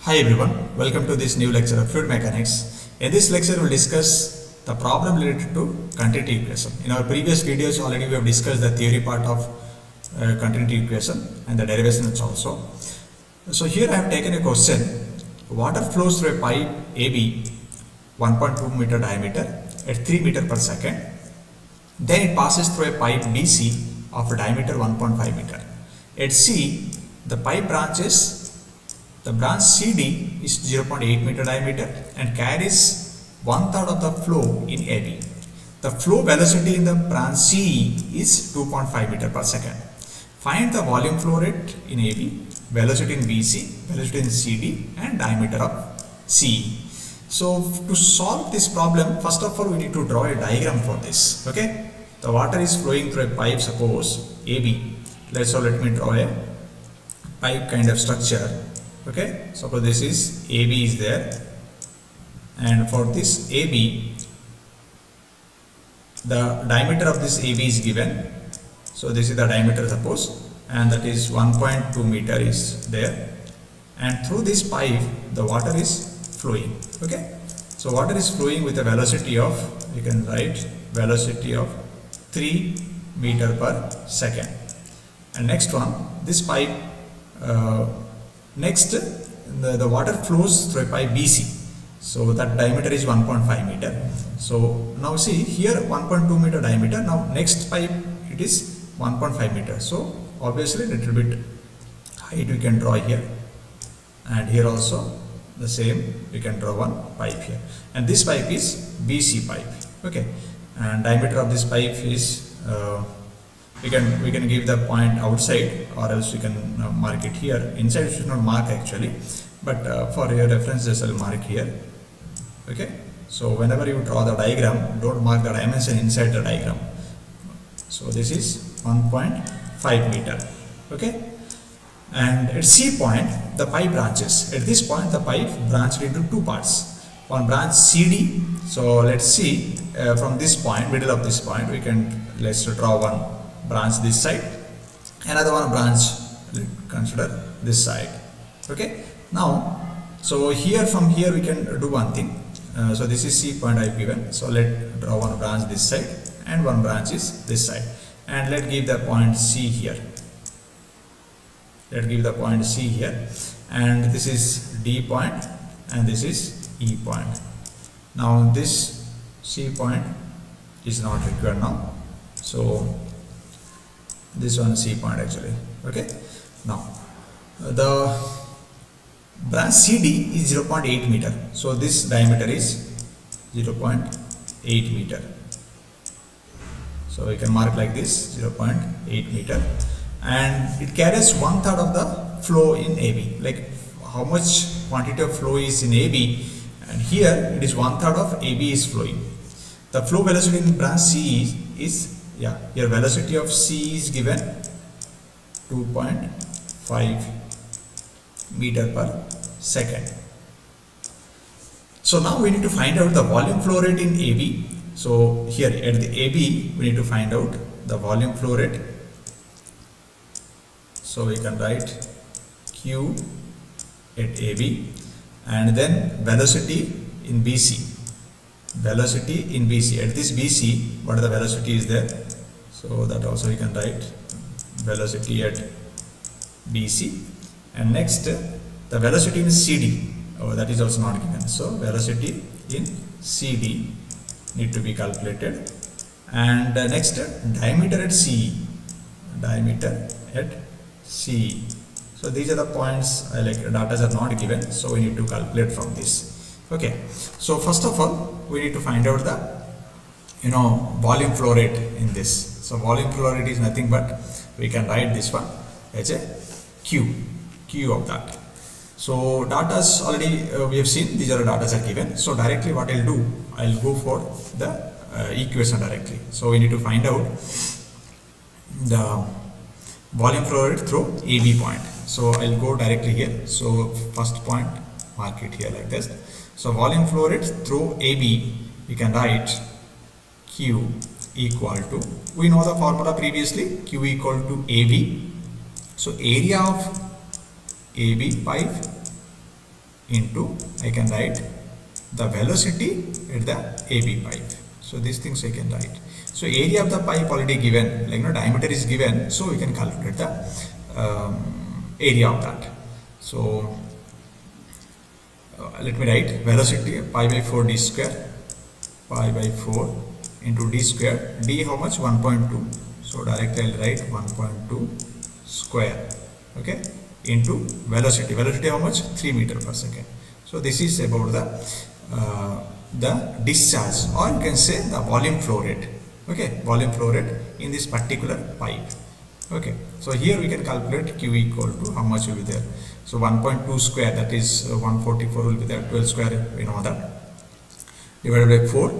Hi everyone, welcome to this new lecture of fluid mechanics. In this lecture we'll discuss the problem related to continuity equation. In our previous videos already we have discussed the theory part of continuity equation and the derivations also. So here I have taken a question. Water flows through a pipe AB 1.2 meter diameter at 3 meter per second. Then it passes through a pipe BC of a diameter 1.5 meter. At C, the pipe branches. The branch CD is 0.8 meter diameter and carries 1/3 of the flow in AB. The flow velocity in the branch CE is 2.5 meter per second. Find the volume flow rate in AB, velocity in BC, velocity in CD and diameter of CE. So to solve this problem, first of all we need to draw a diagram for this. Okay, the water is flowing through a pipe, suppose AB. Let me draw a pipe kind of structure. Okay, suppose this is AB is there, and for this AB, the diameter of this AB is given. So this is the diameter, suppose, and that is 1.2 meter is there, and through this pipe the water is flowing. Okay, so water is flowing with a velocity of, you can write velocity of 3 meter per second. And next one, this pipe next the water flows through a pipe BC, so that diameter is 1.5 meter. So now see here 1.2 meter diameter. Now next pipe it is 1.5 meter, so obviously a little bit height we can draw here, and here also the same, we can draw one pipe here, and this pipe is BC pipe. Okay, and diameter of this pipe is we can give the point outside, or else we can mark it here. Inside we should not mark actually, but for your reference just I'll mark here. Okay, so whenever you draw the diagram, don't mark the dimension inside the diagram. So this is 1.5 meter. Okay, and at C point the pipe branches. At this point the pipe branched into two parts. One branch CD. So let's see from this point, middle of this point, let's draw one branch this side, another one branch, consider this side. Okay, now so here, from here we can do one thing. So this is C point I've given, so let draw one branch this side and one branch is this side, and let give the point C here. Let give the point C here, and this is D point and this is E point. Now this C point is not required now, so this one C point actually. Okay, now the branch CD is 0.8 meter, so this diameter is 0.8 meter, so we can mark like this, 0.8 meter, and it carries 1/3 of the flow in AB. Like how much quantity of flow is in AB, and here it is 1/3 of AB is flowing. The flow velocity in branch CE is, here velocity of C is given 2.5 meter per second. So now we need to find out the volume flow rate in AB. So here at the AB we need to find out the volume flow rate. So we can write Q at AB, and then velocity in BC. Velocity in BC, at this BC what the velocity is there, so that also we can write velocity at BC. And next the velocity in CD, that is also not given, so velocity in CD need to be calculated. And next diameter at CE, diameter at CE. So these are the points, like data are not given, so we need to calculate from this. Okay, so first of all we need to find out the volume flow rate in this. So volume flow rate is nothing but, we can write this one as a Q of that. So data already we have seen, these are the data are given. So directly what I'll do, I'll go for the equation directly. So we need to find out the volume flow rate through AB point. So I'll go directly here. So first point, mark it here like this. So volume flow rate through AB, we can write Q equal to, we know the formula previously, Q equal to AB. So area of AB pipe into, I can write the velocity at the AB pipe. So these things I can write. So area of the pipe already given, like diameter is given, so we can calculate the area of that. So let me write velocity pi by 4 d square, pi by 4 into d square, d how much, 1.2, so directly I'll write 1.2 square, okay, into velocity how much, 3 meter per second. So this is about the discharge, or you can say the volume flow rate, okay, volume flow rate in this particular pipe. Okay, so here we can calculate Q equal to how much will be there. So 1.2 square, that is 144 will be there, 12 square we know that, divided by 4,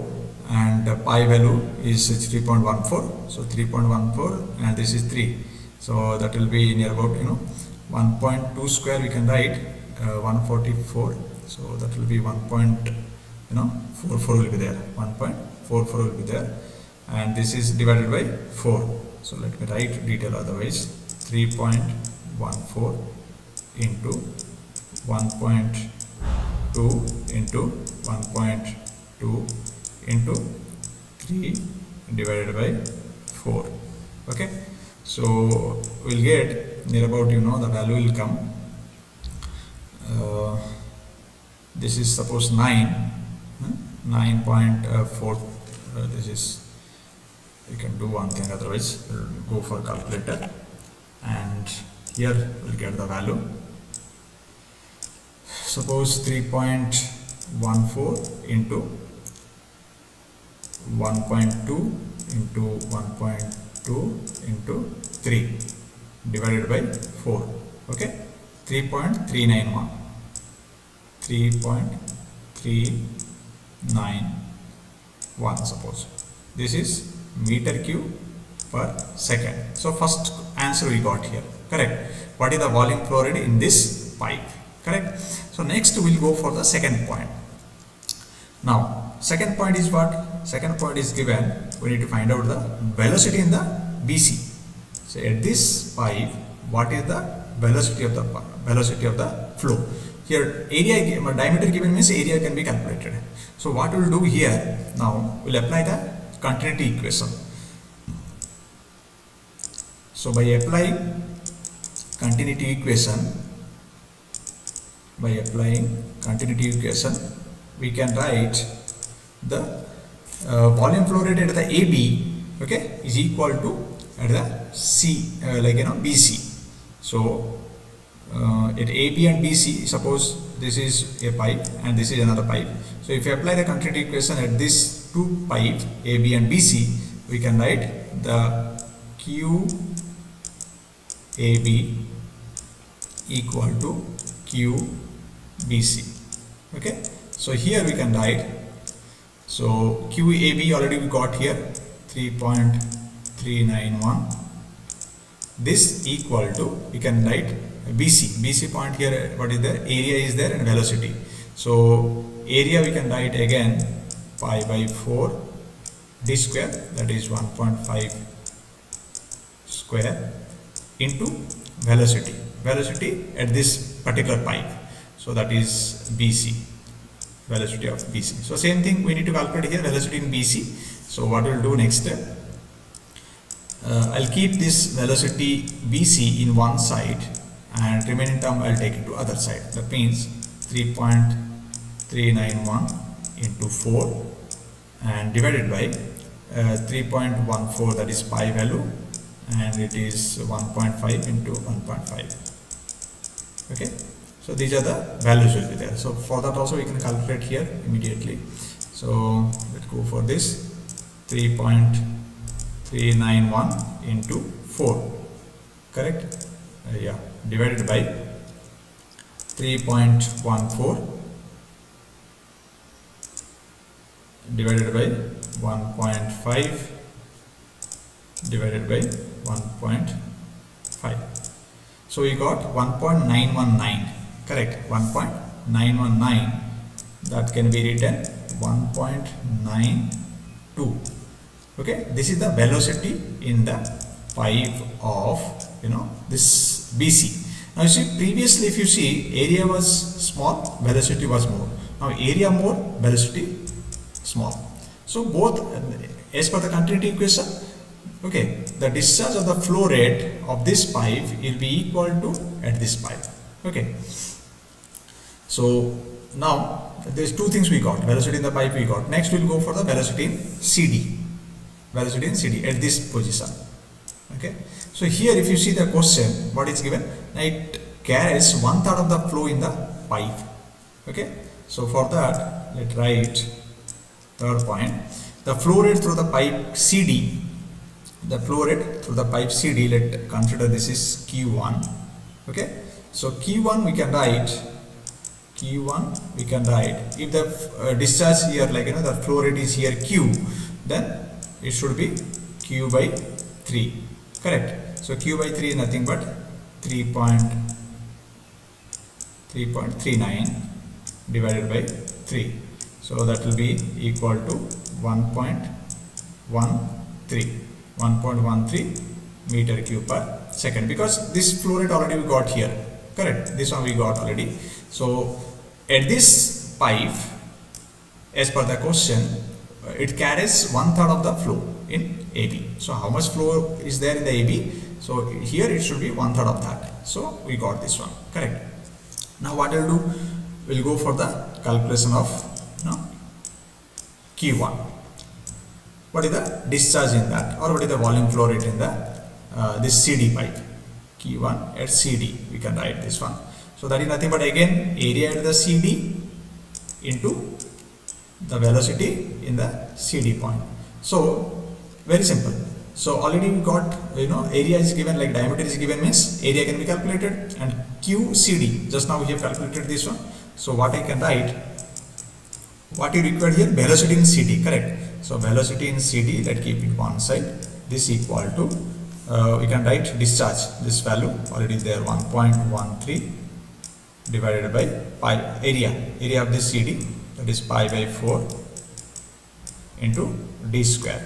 and pi value is 3.14, so 3.14 and this is 3, so that will be near about 1.2 square we can write 144, so that will be 1.44 will be there, 1.44 will be there, and this is divided by 4. So let me write detail otherwise, 3.14 into 1.2 into 1.2 into 3 divided by 4. Okay, so we'll get near about the value will come. This is suppose 9.4. This is, you can do one thing, otherwise we'll go for calculator, and here we'll get the value. Suppose 3.14 into 1.2 into 1.2 into 3 divided by 4. Okay, 3.391, 3.391, suppose this is meter cube per second. So first answer we got here, correct. What is the volume flow rate in this pipe, correct. So next we'll go for the second point. Now second point is what? Second point is given, we need to find out the velocity in the BC. So at this pipe, what is the velocity of the flow? Here area, diameter given means area can be calculated. So what we'll do here, now we'll apply the continuity equation. So by applying continuity equation, we can write the volume flow rate at the AB, okay, is equal to at the C, BC. So at AB and BC, suppose this is a pipe and this is another pipe. So if you apply the continuity equation at these two pipes AB and BC, we can write the QAB equal to QBC. Okay, so here we can write, so QAB already we got here 3.391. This equal to, we can write BC point here, what is there, area is there and velocity. So area we can write again pi by 4 d square, that is 1.5 square, into velocity at this particular pipe, so that is BC, velocity of BC. So same thing we need to calculate here, velocity in BC. So what we'll do next step, I'll keep this velocity BC in one side and remaining term I'll take it to other side. That means 3.391 into 4 and divided by 3.14, that is pi value, and it is 1.5 into 1.5. Okay, so these are the values will be there. So for that also we can calculate here immediately. So let's go for this, 3.391 into 4, correct, yeah, divided by 3.14 divided by 1.5 divided by 1.5. So we got 1.919, correct, 1.919, that can be written 1.92. Okay, this is the velocity in the pipe of this BC. Now you see, previously if you see, area was small, velocity was more. Now area more, velocity small. So both, as per the continuity equation, okay, the discharge of the flow rate of this pipe will be equal to at this pipe. Okay. So now there's two things we got, velocity in the pipe we got. Next we'll go for the velocity in CD. Velocity in CD at this position. Okay. So here if you see the question, what is given? It carries 1/3 of the flow in the pipe. Okay. So for that, let's write third point. The flow rate through the pipe CD. The flow rate through the pipe CD, let's consider this is Q1. Okay. So Q1 we can write. If the discharge here, like the flow rate is here Q, then it should be Q by 3. Correct. So Q by 3 is nothing but 3.39 divided by 3. So that will be equal to 1.13 meter cube per second, because this flow rate already we got here. Correct. This one we got already. So at this pipe, as per the question, it carries 1/3 of the flow in AB. So how much flow is there in the AB? So here it should be 1/3 of that. So we got this one. Correct. Now what we'll do? We'll go for the calculation of Q1. What is the discharge in that, or what is the volume flow rate in the this CD pipe? Q1 at CD. We can write this one. So that is nothing but again area at the CD into the velocity in the CD point. So very simple. So already we got, area is given, like diameter is given, means area can be calculated, and QCD, just now we have calculated this one. So what I can write, what you require here, velocity in CD. Correct. So velocity in CD, let's keep it one side. This equal to, we can write discharge, this value already there, 1.13 divided by pi, area of this CD, that is pi by 4 into d square.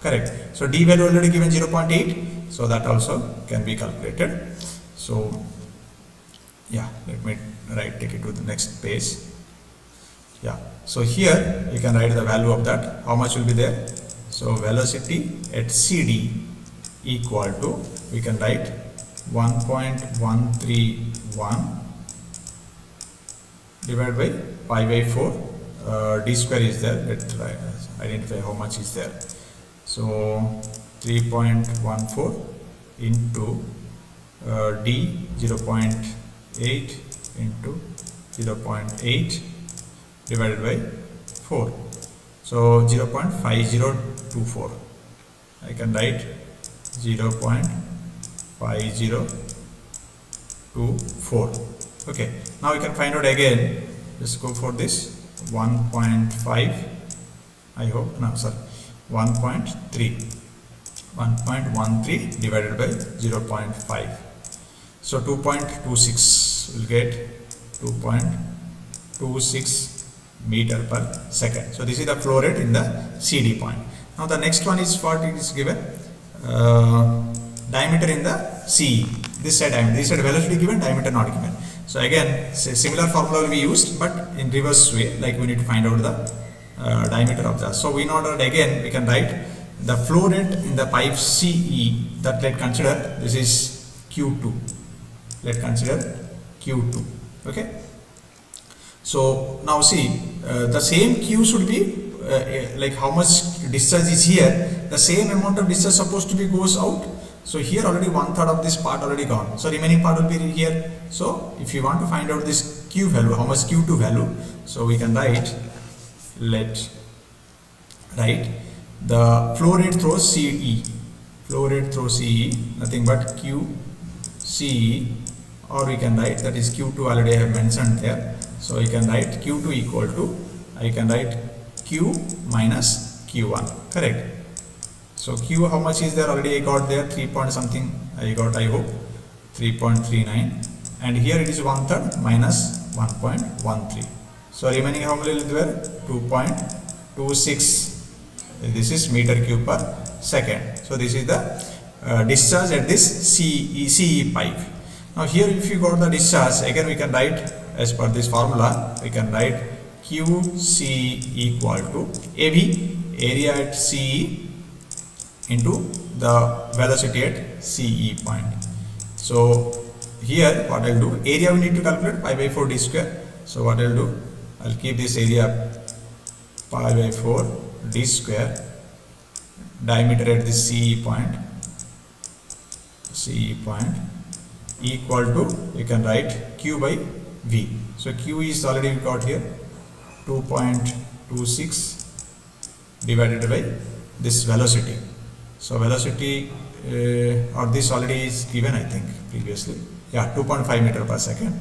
Correct. So d value already given 0.8, so that also can be calculated. So yeah, let me take it to the next page. Yeah, so here you can write the value of that, how much will be there. So velocity at CD equal to, we can write 1.131 divided by pi by 4, d square is there. Let's identify how much is there. So 3.14 into d 0.8 into 0.8 divided by 4. So 0.5024. I can write 0.5024. Okay. Now we can find out again. Let's go for this 1.5. I hope, no, sorry, 1.13 divided by 0.5. So 2.26 will get 2.26 meter per second. So this is the flow rate in the CD point. Now the next one is what it is given, diameter in the CE. This side diameter, this side velocity given, diameter not given. So again, similar formula will be used, but in reverse way, like we need to find out the diameter of that. So we know that again we can write the flow rate in the pipe CE, that let's consider this is Q2. Let's consider Q2. Okay. So now see, the same Q should be like how much discharge is here, the same amount of discharge supposed to be goes out. So here already 1/3 of this part already gone. So remaining part will be here. So if you want to find out this Q value, how much Q2 value, so we can write, let's write the flow rate through CE. Flow rate through CE, nothing but QCE, or we can write that is Q2 already I have mentioned there. So you can write Q2 equal to, I can write Q minus Q1. Correct. So Q how much is there already I got there, 3 point something I got, I hope 3.39, and here it is 1/3 minus 1.13. So remaining how many will there, 2.26. This is meter cube per second. So this is the discharge at this CE pipe. Now here if you got the discharge, again we can write as per this formula, we can write QC equal to AB, area at CE, into the velocity at CE point. So here what I'll do, area we need to calculate pi by 4 d square. So what I'll do, I'll keep this area pi by 4 d square, diameter at this CE point equal to, you can write Q by V. So Q is already got here 2.26 divided by this velocity. So velocity or this already is given, I think previously, yeah, 2.5 meter per second.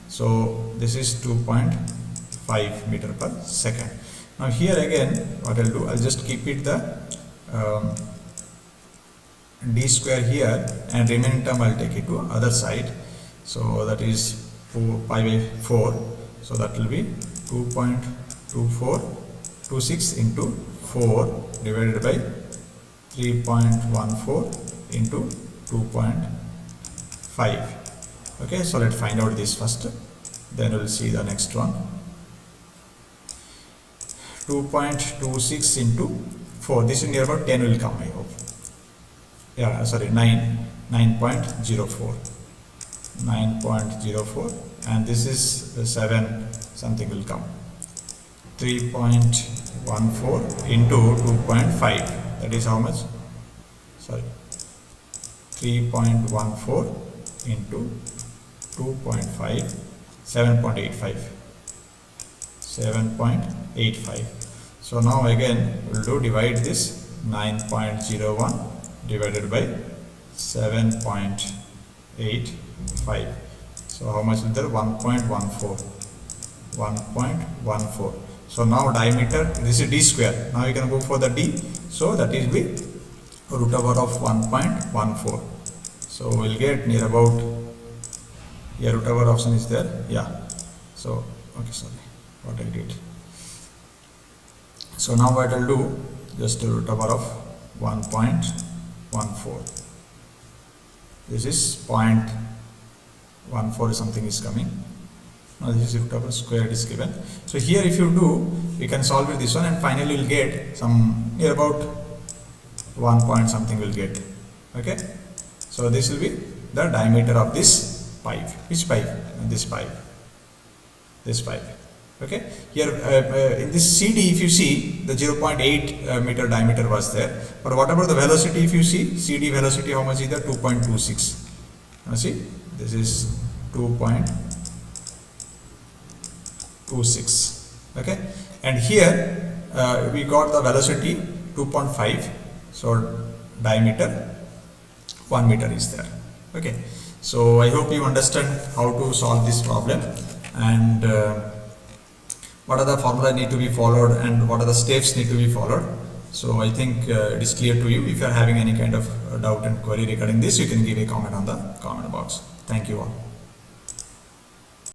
So this is 2.5 meter per second. Now here again what I'll do, I'll just keep it the d square here, and remaining term I'll take it to other side. So that is pi by 4. So that will be 2.26 into 4 divided by 3.14 into 2.5. Okay, so let's find out this first, then we'll see the next one. 2.26 into 4, this is near about 10 will come, I hope. Yeah, sorry, 9.04, and this is 7 something will come. 3.14 into 2.5, that is how much? Sorry, 3.14 into 2.5, 7.85. So now again we'll do divide this 9.01 divided by 7.85. So how much is there? 1.14. So now diameter, this is d square. Now you can go for the d. So that is the root over of 1.14. So we'll get near about, yeah, root over option is there. Yeah. So okay, sorry, what I did. So now what I'll do, just the root over of 1.14. This is 0.14 something is coming. Now this is root over squared is given. So here if you do, we can solve with this one, and finally you'll get some near about 1 point something will get. Okay. So this will be the diameter of this pipe. Which pipe? This pipe. This pipe. Okay. Here in this CD, if you see, the 0.8 meter diameter was there. But what about the velocity? If you see, CD velocity, how much is there? 2.26. Now see, this is 2.26. Okay. And here we got the velocity 2.5. So diameter 1 meter is there. Okay. So I hope you understand how to solve this problem, and what are the formula need to be followed and what are the steps need to be followed. So I think it is clear to you. If you are having any kind of doubt and query regarding this, you can give a comment on the comment box. Thank you all.